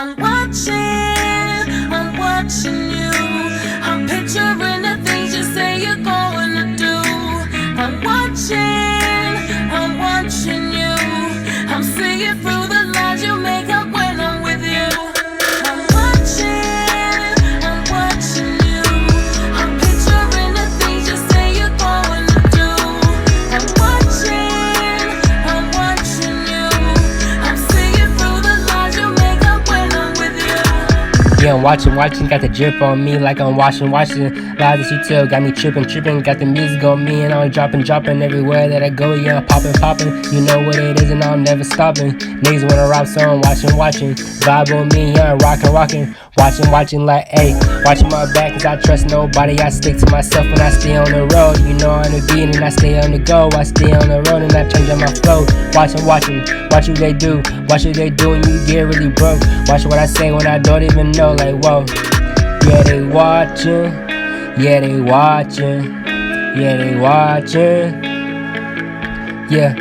I'm watching you. I'm picturing the things you say you're going to do. I'm watching you. I'm seeing through the lies you make up when I'm with you. I'm watching you. I'm picturing the things you say you're going to do. I'm watching you. I'm seeing through the lies you make up when I'm with you. Yeah, I'm watching, got the drip on me like I'm washing. Lies that you tell got me tripping, got the music on me and I'm dropping everywhere that I go. Yeah, I'm popping, you know what it is and I'm never stopping. Niggas wanna rap, so I'm watching. Vibe on me, yeah, I'm rocking. Watching like, ayy, watching my back cause I trust nobody. I stick to myself when I stay on the road. You know I'm the beat and I stay on the go. I stay on the road and I change up my flow. Watch what they do. Watch what they do and you get really broke. Watch what I say when I don't even know, like, whoa. Yeah, they watching. Yeah,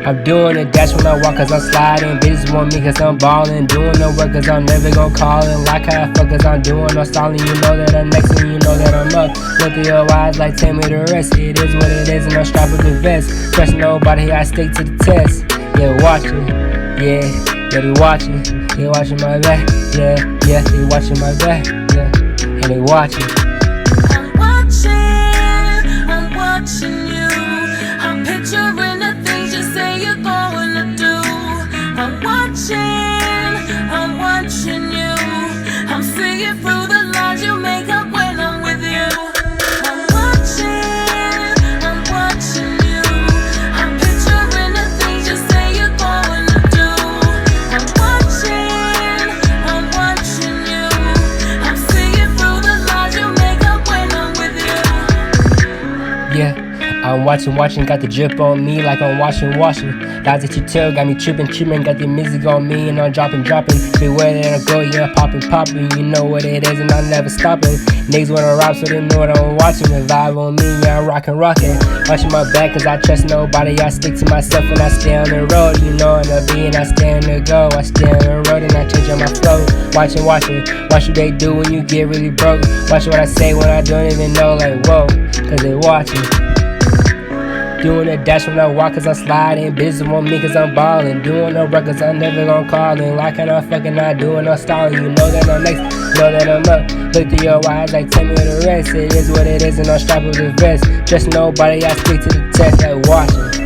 I'm doing a dash when I walk cause I'm sliding. Bitches want me cause I'm ballin'. Doing the work cause I'm never gon' call it. Like how I fuck cause I'm doing no stalling. You know that I'm next and you know that I'm up. Look through your eyes like tell me the rest. It is what it is and I'm strapped with the vest. Trust nobody, I stick to the test. Yeah, watching. Yeah, they watching. They watching my back. Yeah, they watching my back. Yeah, and they watching. I'm watching you. I'm picturing the things you say you're going to do. I'm watching you. I'm seeing through the lies you make up when I'm with you. I'm watching you. I'm picturing the things you say you're going to do. I'm watching you. I'm seeing through the lies you make up when I'm with you. Yeah, I'm watching, got the drip on me like I'm washing. Lies that you tell got me tripping, got the music on me and I'm dropping. Everywhere that I go, yeah, popping. You know what it is and I'm never stopping. Niggas wanna rap so they know what I'm watching. The vibe on me, yeah, I'm rocking. Watching my back cause I trust nobody. I stick to myself when I stay on the road. You know I'm the beat and I stay on the go. I stay on the road and I change up my flow. Watching. Watch what they do when you get really broke. Watch what I say when I don't even know, like, whoa, cause they watching. Doing a dash when I walk cause I'm sliding. Bitches want me cause I'm ballin'. Doing no work cause I'm never gon' call in. Like how I'm fucking not doing no stalling. You know that I'm next, know that I'm up. Look through your eyes like tell me the rest. It is what it is and I'm strapped with the vest. Trust nobody, I stick to the test like watching.